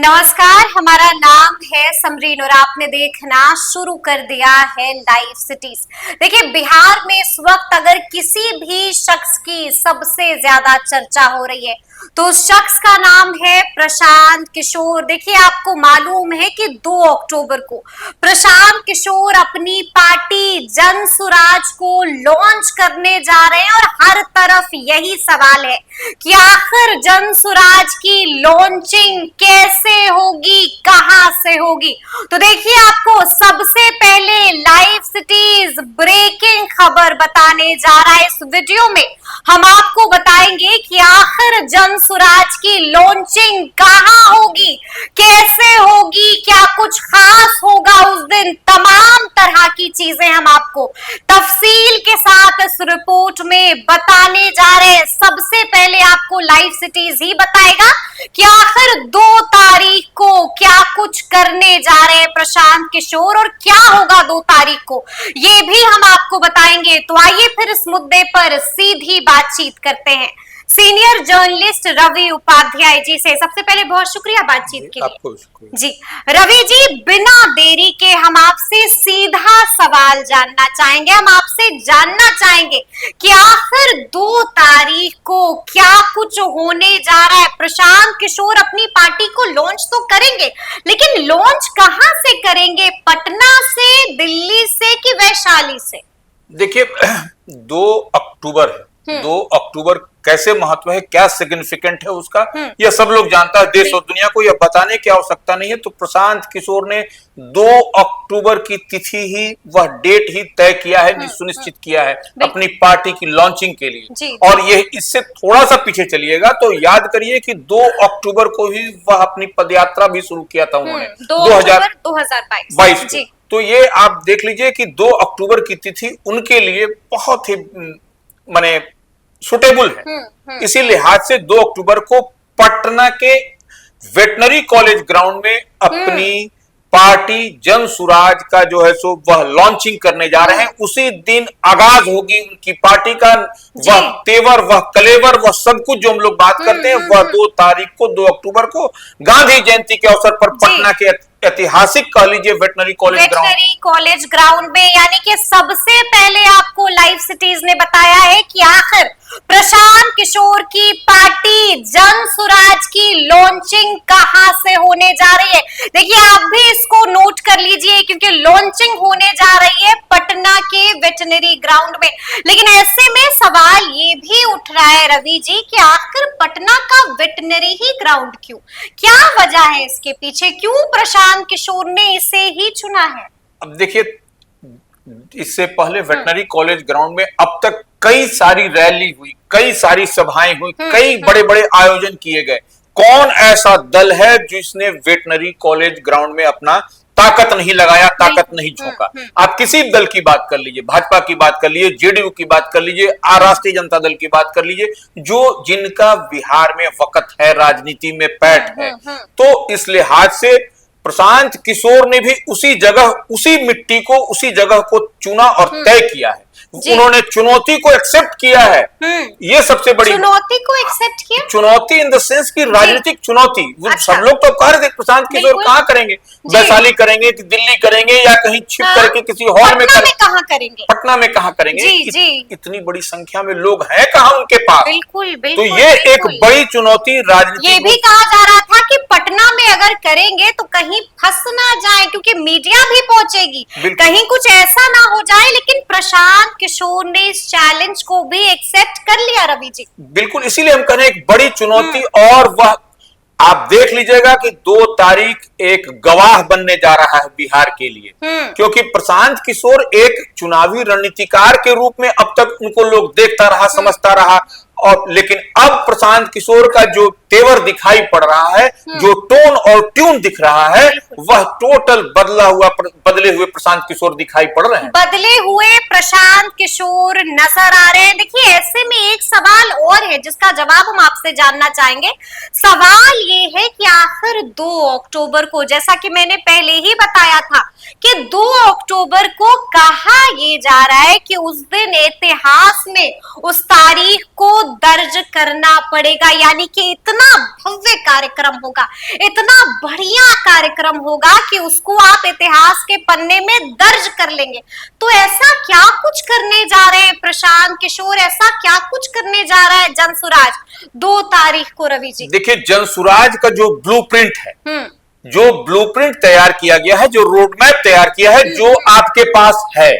नमस्कार, हमारा नाम है समरीन और आपने देखना शुरू कर दिया है लाइव सिटीज। देखिए, बिहार में इस वक्त अगर किसी भी शख्स की सबसे ज्यादा चर्चा हो रही है तो उस शख्स का नाम है प्रशांत किशोर। देखिए, आपको मालूम है कि 2 अक्टूबर को प्रशांत किशोर अपनी पार्टी जन सुराज को लॉन्च करने जा रहे हैं और हर तरफ यही सवाल है कि आखिर जन सुराज की लॉन्चिंग कैसे होगी, कहां से होगी। तो देखिए, आपको सबसे पहले लाइव सिटीज ब्रेकिंग खबर बताने जा रहा है। इस वीडियो में हम आपको बताएंगे कि आखिर जन सुराज की लॉन्चिंग कहां होगी, कैसे होगी, क्या कुछ खास होगा उस दिन। तमाम तरह की चीजें हम आपको तफसील के साथ इस रिपोर्ट में बताने जा रहे हैं। सबसे पहले आपको लाइव सिटीज ही बताएगा कि आखिर 2 तारीख को क्या कुछ करने जा रहे हैं प्रशांत किशोर और क्या होगा 2 तारीख को, ये भी हम आपको बताएंगे। तो आइए फिर इस मुद्दे पर सीधी बातचीत करते हैं सीनियर जर्नलिस्ट रवि उपाध्याय जी से। सबसे पहले बहुत शुक्रिया बातचीत के लिए जी। रवि जी, बिना देरी के हम आपसे सीधा सवाल जानना चाहेंगे। हम आपसे जानना चाहेंगे कि आखिर 2 तारीख को क्या कुछ होने जा रहा है। प्रशांत किशोर अपनी पार्टी को लॉन्च तो करेंगे, लेकिन लॉन्च कहां से करेंगे? पटना से, दिल्ली से कि वैशाली से? देखिए, 2 अक्टूबर है। 2 अक्टूबर कैसे महत्व है, क्या सिग्निफिकेंट है उसका, यह सब लोग जानता है। देश और दुनिया को यह बताने की आवश्यकता नहीं है। तो प्रशांत किशोर ने 2 अक्टूबर की तिथि ही, वह डेट ही तय किया है, सुनिश्चित किया है अपनी पार्टी की लॉन्चिंग के लिए। और यह इससे थोड़ा सा पीछे चलिएगा तो याद करिए कि 2 अक्टूबर को ही वह अपनी पदयात्रा भी शुरू किया था उन्होंने, 2022 को। तो ये आप देख लीजिए कि 2 अक्टूबर की तिथि उनके लिए बहुत ही माने सुटेबल है। इसी लिहाज से 2 अक्टूबर को पटना के वेटनरी कॉलेज ग्राउंड में अपनी पार्टी जन सुराज का जो है सो वह लॉन्चिंग करने जा रहे हैं। उसी दिन आगाज होगी उनकी पार्टी का। वह तेवर, वह कलेवर, वह सब कुछ जो हम लोग बात करते हैं, वह 2 तारीख को, 2 अक्टूबर को गांधी जयंती के अवसर पर पटना के ऐतिहासिक कह लीजिए वेटनरी कॉलेज ग्राउंड में। यानी कि सबसे पहले आपको लाइव सिटीज ने बताया है कि आखिर प्रशांत किशोर की पार्टी जन सुराज की लॉन्चिंग कहां से होने जा रही है। देखिए, आप भी इसको नोट कर लीजिए क्योंकि लॉन्चिंग होने जा रही है पटना के वेटनरी ग्राउंड में। लेकिन ऐसे में सवाल ये भी उठ रहा है रवि जी कि आखिर पटना का वेटनरी ही ग्राउंड क्यों? क्या वजह है इसके पीछे? क्यों प्रशांत किशोर ने इसे ही चुना है? अब देखिए, इससे पहले वेटनरी कॉलेज ग्राउंड में अब तक कई सारी रैली हुई, कई सारी सभाएं हुई, कई बड़े बड़े आयोजन किए गए। कौन ऐसा दल है जिसने वेटनरी कॉलेज ग्राउंड में अपना ताकत नहीं लगाया, ताकत नहीं झोंका? आप किसी दल की बात कर लीजिए, भाजपा की बात कर लीजिए, जेडीयू की बात कर लीजिए, राष्ट्रीय जनता दल की बात कर लीजिए, जो जिनका बिहार में वक्त है, राजनीति में पैठ है। तो इस लिहाज से प्रशांत किशोर ने भी उसी जगह, उसी मिट्टी को, उसी जगह को चुना और तय किया है। उन्होंने चुनौती को एक्सेप्ट किया है। ये सबसे बड़ी चुनौती को एक्सेप्ट किया। चुनौती इन द सेंस की राजनीतिक चुनौती। अच्छा। सब लोग तो कह रहे थे प्रशांत किशोर कहाँ करेंगे, वैशाली करेंगे कि दिल्ली करेंगे या कहीं छिप करके किसी हॉल में कहाँ करेंगे, पटना में कहाँ करेंगे। इतनी बड़ी संख्या में लोग हैं कहाँ उनके पास। बिल्कुल, तो ये एक बड़ी चुनौती राजनीतिक। ये भी कहा जा रहा था कि पटना में अगर करेंगे तो कहीं फंस ना जाए क्योंकि मीडिया भी पहुंचेगी, कहीं कुछ ऐसा ना हो जाए। लेकिन प्रशांत किशोर ने इस चैलेंज को भी एक्सेप्ट कर लिया रवि जी। बिल्कुल, इसीलिए हम कह रहे हैं एक बड़ी चुनौती। और वह आप देख लीजिएगा कि 2 तारीख एक गवाह बनने जा रहा है बिहार के लिए। क्योंकि प्रशांत किशोर एक चुनावी रणनीतिकार के रूप में अब तक उनको लोग देखता रहा, समझता रहा। और लेकिन अब प्रशांत किशोर का जो तेवर दिखाई पड़ रहा है, जो टोन और ट्यून दिख रहा है, वह टोटल बदले हुए प्रशांत किशोर दिखाई पड़ रहे हैं। बदले हुए प्रशांत किशोर नजर आ रहे हैं। देखिए, ऐसे में एक सवाल और है जिसका जवाब हम आपसे जानना चाहेंगे। सवाल ये है कि आखिर 2 अक्टूबर को, जैसा कि मैंने पहले ही बताया था कि 2 अक्टूबर को कहा ये जा रहा है कि उस दिन इतिहास में उस तारीख को दर्ज करना पड़ेगा। यानी कि इतना भव्य कार्यक्रम होगा, इतना बढ़िया कार्यक्रम होगा कि उसको आप इतिहास के पन्ने में दर्ज कर लेंगे। तो ऐसा क्या कुछ करने जा रहे हैं प्रशांत किशोर, ऐसा क्या कुछ करने जा रहा है जनसुराज 2 तारीख को रवि जी? देखिए, जनसुराज का जो ब्लूप्रिंट है, जो ब्लूप्रिंट तैयार किया गया है, जो रोड मैप तैयार किया है, जो आपके पास है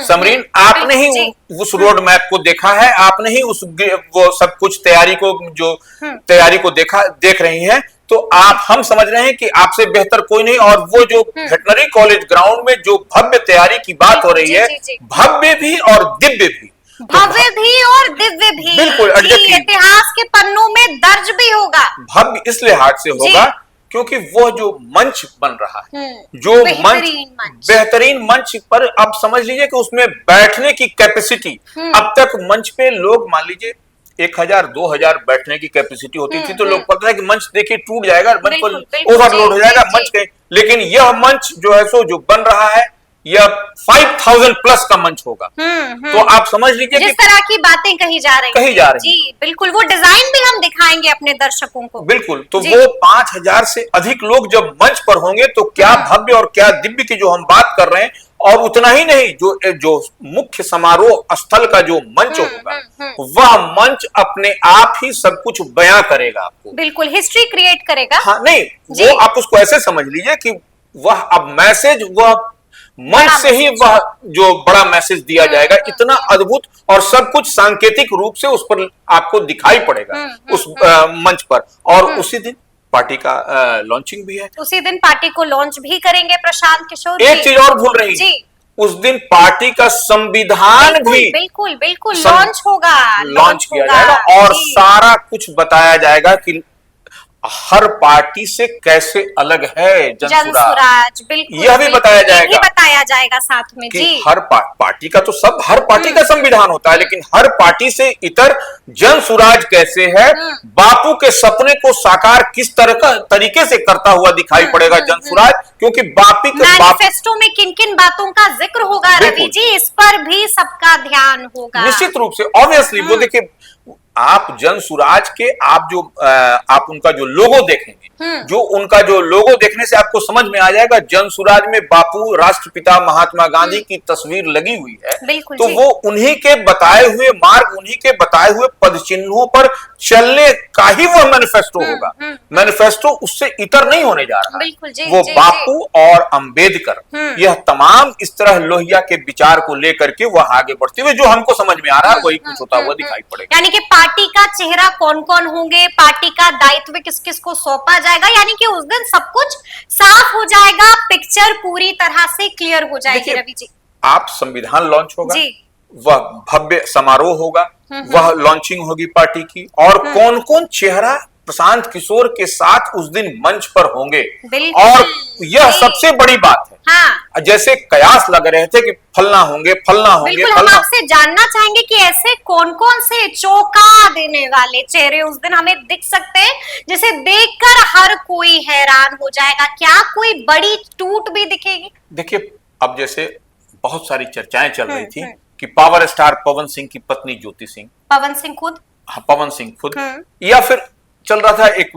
समरीन, आपने ही उस रोड मैप को देखा है, आपने ही उस वो सब कुछ तैयारी को, जो तैयारी को देख रही हैं, तो हम समझ रहे हैं कि आपसे बेहतर कोई नहीं। और वो जो वेटनरी कॉलेज ग्राउंड में जो भव्य तैयारी की बात हो रही है, भव्य भी और दिव्य भी, भव्य भी और दिव्य भी, बिल्कुल इतिहास के पन्नों में दर्ज भी होगा। भव्य इस लिहाज से होगा क्योंकि वो जो मंच बन रहा है, जो बेहतरीन मंच पर अब समझ लीजिए कि उसमें बैठने की कैपेसिटी, अब तक मंच पे लोग मान लीजिए 1000-2000 बैठने की कैपेसिटी होती थी, तो लोग पता है कि मंच देखिए टूट जाएगा, मंच पर ओवरलोड हो जाएगा मंच के। लेकिन यह मंच जो है सो जो बन रहा है, यह 5000 प्लस का मंच होगा। तो आप समझ लीजिए जिस तरह की बातें कही जा रही जी, बिल्कुल वो डिजाइन भी हम दिखाएंगे अपने दर्शकों को। बिल्कुल, तो वो 5000 से अधिक लोग जब मंच पर होंगे तो क्या भव्य और क्या दिव्य की जो हम बात कर रहे हैं। और उतना ही नहीं, जो मुख्य समारोह स्थल का जो मंच होगा, वह मंच अपने आप ही सब कुछ बयां करेगा आपको, बिल्कुल हिस्ट्री क्रिएट करेगा। हाँ, नहीं, वो आप उसको ऐसे समझ लीजिए कि वह अब मैसेज, वह मंच से ही वह जो बड़ा मैसेज दिया जाएगा, इतना अद्भुत, और सब कुछ सांकेतिक रूप से उस पर आपको दिखाई पड़ेगा उस मंच पर। और उसी दिन पार्टी का लॉन्चिंग भी है, उसी दिन पार्टी को लॉन्च भी करेंगे प्रशांत किशोर। एक चीज और भूल रही जी, उस दिन पार्टी का संविधान भी बिल्कुल लॉन्च होगा, लॉन्च किया जाएगा, और सारा कुछ बताया जाएगा कि हर पार्टी से कैसे अलग है जनसुराज, बिल्कुल यह भी बताया जाएगा साथ में कि हर पार्टी का तो हर पार्टी का संविधान होता है, लेकिन हर पार्टी से इतर जनसुराज कैसे है, बापू के सपने को साकार किस तरीके से करता हुआ दिखाई पड़ेगा जनसुराज, क्योंकि मैनिफेस्टो में किन किन बातों का जिक्र होगा रवि जी, इस पर भी सबका ध्यान होगा निश्चित रूप से। ऑब्वियसली वो देखिए, आप जनसुराज के आप उनका जो लोगो देखेंगे, जो उनका जो लोगो देखने से आपको समझ में आ जाएगा, जनसुराज में बापू राष्ट्रपिता महात्मा गांधी की तस्वीर लगी हुई है, तो वो उन्हीं के बताए हुए मार्ग, उन्हीं के बताए हुए पद चिन्हों पर चलने का ही वो मैनिफेस्टो होगा। मैनिफेस्टो उससे इतर नहीं होने जा रहा, वो बापू और अंबेडकर, यह तमाम इस तरह लोहिया के विचार को लेकर के वह आगे बढ़ते हुए, जो हमको समझ में आ रहा है वही कुछ होता हुआ दिखाई पड़ेगा। यानी कि पार्टी का चेहरा कौन कौन होंगे, पार्टी का दायित्व किस किस को सौंपा जाएगा, यानी कि उस दिन सब कुछ साफ हो जाएगा, पिक्चर पूरी तरह से क्लियर हो जाएगी रवि जी। आप संविधान लॉन्च होगा, वह भव्य समारोह होगा, वह लॉन्चिंग होगी पार्टी की, और कौन कौन चेहरा प्रशांत किशोर के साथ उस दिन मंच पर होंगे, और यह सबसे बड़ी बात है। हाँ। जैसे कयास लग रहे थे कि फलना होंगे। हम आपसे जानना चाहेंगे कि ऐसे कौन कौन से चौंका देने वाले चेहरे उस दिन हमें दिख सकते हैं, जिसे देखकर हर कोई हैरान हो जाएगा, क्या कोई बड़ी टूट भी दिखेगी? देखिए, अब जैसे बहुत सारी चर्चाएं चल रही थी कि पावर स्टार पवन सिंह की पत्नी ज्योति सिंह, पवन सिंह खुद, या फिर चल रहा था एक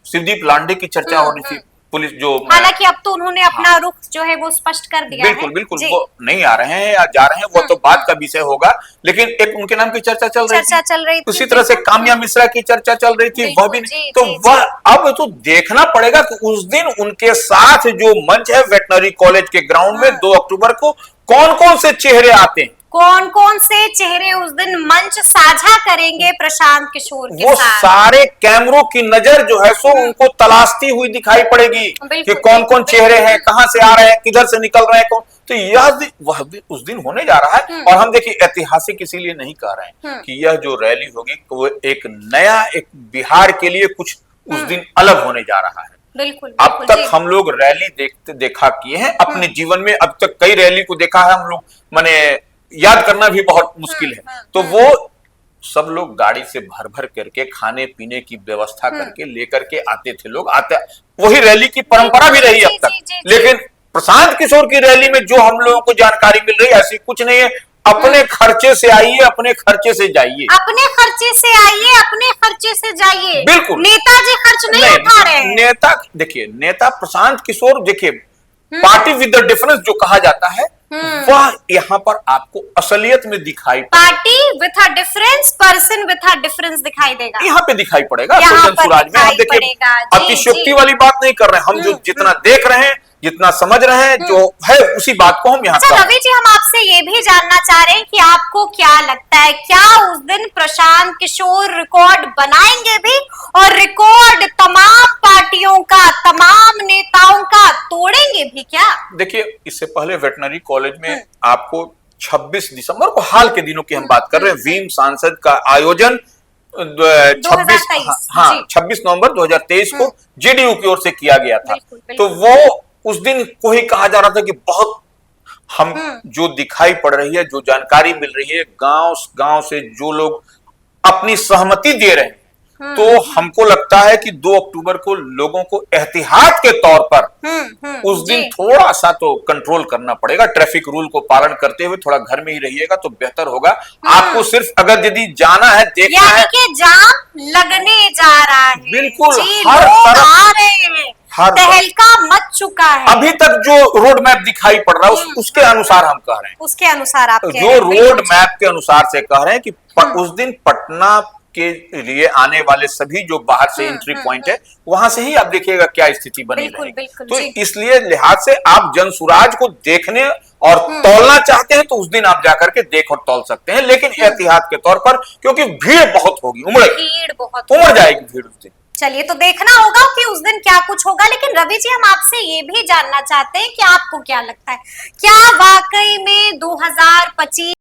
शिवदीप लांडे की चर्चा हो रही थी, पुलिस जो, हालांकि अब तो उन्होंने अपना रुख जो है वो स्पष्ट कर दिया है। बिल्कुल वो नहीं आ रहे हैं या जा रहे हैं, वो तो बात का विषय होगा, लेकिन एक उनके नाम की चर्चा चल रही थी। उसी तरह से काम्या मिश्रा की चर्चा चल रही थी, वह भी नहीं। तो वह अब तो देखना पड़ेगा कि उस दिन उनके साथ जो मंच है वेटनरी कॉलेज के ग्राउंड में 2 अक्टूबर को, कौन कौन से चेहरे आते हैं, कौन कौन से चेहरे उस दिन मंच साझा करेंगे प्रशांत किशोर के वो साथ। सारे कैमरों की नजर जो है सो उनको तलाशती हुई दिखाई पड़ेगी कि कौन कौन चेहरे हैं, कहां से आ रहे हैं, किधर से निकल रहे हैं, कौन। तो यह वह उस दिन होने जा रहा है, और हम देखिए ऐतिहासिक इसीलिए नहीं कह रहे हैं कि यह जो रैली होगी वो एक नया, एक बिहार के लिए कुछ उस दिन अलग होने जा रहा है। बिल्कुल, अब तक हम लोग रैली देखा किए हैं अपने जीवन में, अब तक कई रैली को देखा है हम लोग, माने याद करना भी बहुत मुश्किल है। तो वो सब लोग गाड़ी से भर भर करके खाने पीने की व्यवस्था करके लेकर के आते थे लोग, वही रैली की परंपरा भी रही अब तक। लेकिन प्रशांत किशोर की रैली में जो हम लोगों को जानकारी मिल रही है, ऐसी कुछ नहीं है। अपने खर्चे से आइए, अपने खर्चे से जाइए, अपने खर्चे से आइए, अपने खर्चे से जाइए। बिल्कुल। नेताजी खर्च नहीं उठा रहे हैं। नेता देखिए, नेता प्रशांत किशोर देखिए, पार्टी विद द डिफरेंस जो कहा जाता है, वह यहाँ पर आपको असलियत में दिखाई party with a difference, person with a difference दिखाई देगा, यहाँ पे दिखाई पड़ेगा। यहाँ तो जनसुराज में हम देखिए पड़ेगा। जी, अतिशयोक्ति जी। वाली बात नहीं कर रहे हैं, हम जो जितना देख रहे हैं, जितना समझ रहे हैं, जो है उसी बात को हम यहाँ अच्छा रवि जी, हम आपसे ये भी जानना चाह रहे हैं कि आपको क्या लगता है, क्या उस दिन प्रशांत किशोर रिकॉर्ड बनाएंगे भी, और रिकॉर्ड तमाम पार्टियों का, तमाम नेताओं का तोड़ेंगे भी क्या? देखिए, इससे पहले वेटनरी कॉलेज में आपको 26 दिसंबर को, हाल के दिनों की हम बात कर रहे हैं, वीम सांसद का आयोजन 26 नवंबर 2023 को जेडीयू की ओर से किया गया था। बिल्कुल, बिल्कुल। तो वो उस दिन को ही कहा जा रहा था कि बहुत हम जो दिखाई पड़ रही है, जो जानकारी मिल रही है, गांव गांव से जो लोग अपनी सहमति दे रहे हैं, तो हमको लगता है कि 2 अक्टूबर को लोगों को एहतियात के तौर पर उस दिन थोड़ा सा तो कंट्रोल करना पड़ेगा। ट्रैफिक रूल को पालन करते हुए थोड़ा घर में ही रहिएगा तो बेहतर होगा। आपको सिर्फ अगर यदि जाना है, देखना है, कि जाम लगने जा रहा है, बिल्कुल हर तरफ आ रहे हैं, तहलका मच चुका है। अभी तक जो रोड मैप दिखाई पड़ रहा है उसके अनुसार हम कह रहे हैं, उसके अनुसार आप कह जो रहे हैं, रोड मैप के अनुसार से कह रहे हैं कि उस दिन पटना के लिए आने वाले सभी जो बाहर से एंट्री पॉइंट है, वहां से ही आप देखिएगा क्या स्थिति बनी रहेगी। तो इसलिए लिहाज से आप जनसुराज को देखने और तौलना चाहते हैं तो उस दिन आप जाकर के देख और तौल सकते हैं, लेकिन एहतियात के तौर पर, क्योंकि भीड़ बहुत होगी, उमड़ जाएगी भीड़ उस दिन। चलिए, तो देखना होगा कि उस दिन क्या कुछ होगा। लेकिन रवि जी, हम आपसे ये भी जानना चाहते हैं कि आपको क्या लगता है, क्या वाकई में 2025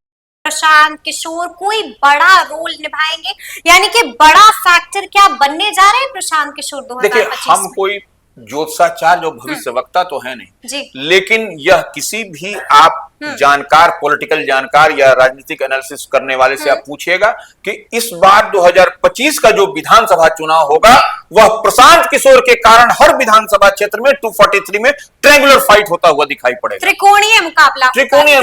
प्रशांत किशोर कोई बड़ा रोल निभाएंगे, यानी कि बड़ा फैक्टर क्या बनने जा रहे हैं प्रशांत किशोर 2025? देखिए, हम कोई ज्योतिषाचार्य जो भविष्यवक्ता तो है नहीं जी, लेकिन यह किसी भी आप जानकार, पॉलिटिकल जानकार या राजनीतिक एनालिसिस करने वाले से आप पूछिएगा कि इस बार 2025 का जो विधानसभा चुनाव होगा, वह प्रशांत किशोर के कारण हर विधानसभा क्षेत्र में 243 में ट्रायंगुलर फाइट होता हुआ दिखाई पड़ेगा। त्रिकोणीय मुकाबला, त्रिकोणीय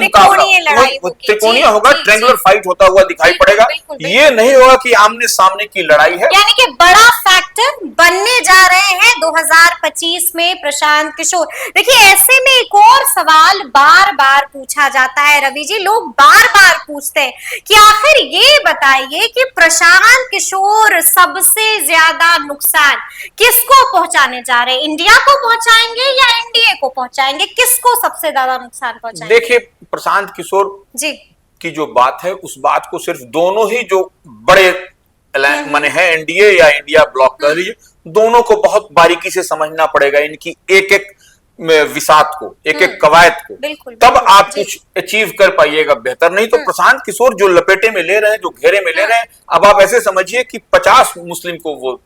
होगा, ट्रायंगुलर फाइट होता हुआ दिखाई पड़ेगा। ये नहीं होगा कि आमने सामने की लड़ाई है, यानी कि बड़ा फैक्टर बनने जा रहे हैं 2025 में प्रशांत किशोर। देखिए, ऐसे में एक और सवाल बार बार पूछा जाता है रवि जी, लोग बार बार पूछते हैं कि आखिर ये बताइए कि प्रशांत किशोर सबसे ज्यादा नुकसान किसको पहुंचाने जा रहे हैं, इंडिया को पहुंचाएंगे या एनडीए को पहुंचाएंगे, किसको सबसे ज्यादा नुकसान पहुंचाएंगे? देखिए, प्रशांत किशोर जी की जो बात है, उस बात को सिर्फ दोनों ही जो बड़े माने है, एनडीए या इंडिया ब्लॉक कह लीजिए, दोनों को बहुत बारीकी से समझना पड़ेगा, इनकी एक एक विसात को, एक एक कवायद को, तब आप कुछ अचीव कर पाइएगा बेहतर। नहीं तो प्रशांत किशोर जो लपेटे में ले रहे हैं, जो घेरे में ले रहे हैं, अब आप ऐसे समझिए कि 50 मुस्लिम को वो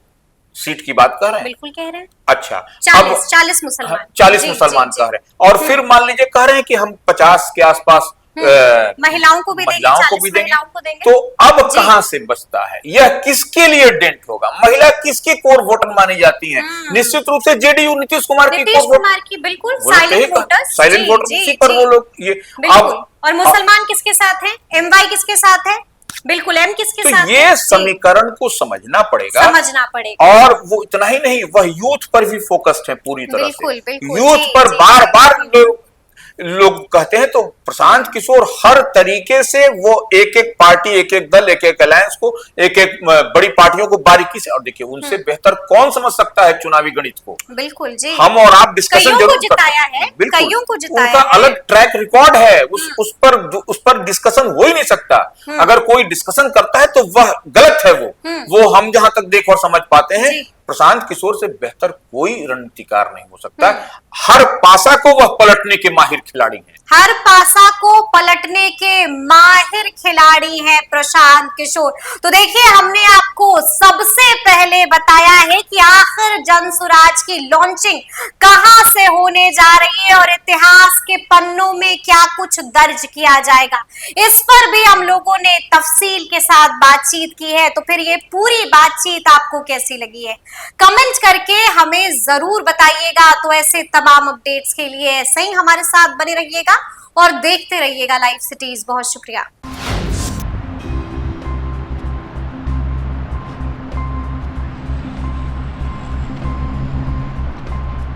सीट की बात कर रहे हैं। बिल्कुल कह रहे हैं। अच्छा, 40 मुसलमान, 40 मुसलमान कह रहे हैं, और फिर मान लीजिए कह रहे हैं कि हम 50 के आसपास महिलाओं को भी देंगे, तो अब कहां से बचता है? यह किसके लिए डेंट होगा? महिला किसके कोर वोटर मानी जाती है? निश्चित रूप से जेडीयू नीतीश कुमार की बिल्कुल साइलेंट वोटर, उसी पर वो लोग ये। और मुसलमान किसके साथ है? एमवाई किसके साथ है? बिल्कुल एम किसके तो साथ? ये समीकरण को समझना पड़ेगा, और वो इतना ही नहीं, वह यूथ पर भी फोकस्ड है पूरी तरह से। यूथ पर बार बार लोग कहते हैं, तो प्रशांत किशोर हर तरीके से वो एक एक पार्टी, एक एक दल, एक एक अलायंस को, एक एक बड़ी पार्टियों को बारीकी से, और देखिए उनसे बेहतर कौन समझ सकता है चुनावी गणित को? बिल्कुल जी, हम और आप डिस्कशन जरूर जिताया है, कईयों को जिताया उनका अलग ट्रैक रिकॉर्ड है, उस पर डिस्कशन हो ही नहीं सकता। अगर कोई डिस्कशन करता है तो वह गलत है। वो हम जहां तक देख और समझ पाते हैं, प्रशांत किशोर से बेहतर कोई रणनीतिकार नहीं हो सकता। हर पासा को वह पलटने के माहिर खिलाड़ी हैं। हर पासा को पलटने के माहिर खिलाड़ी हैं प्रशांत किशोर। तो देखिए, हमने आपको सबसे पहले बताया है कि आखिर जनसुराज की लॉन्चिंग कहां से होने जा रही है और इतिहास के पन्नों में क्या कुछ दर्ज किया जाएगा, इस पर भी हम लोगों ने तफसील के साथ बातचीत की है। तो फिर ये पूरी बातचीत आपको कैसी लगी है, कमेंट करके हमें जरूर बताइएगा। तो ऐसे तमाम अपडेट्स के लिए ऐसे ही हमारे साथ बने रहिएगा और देखते रहिएगा लाइव सिटीज। बहुत शुक्रिया।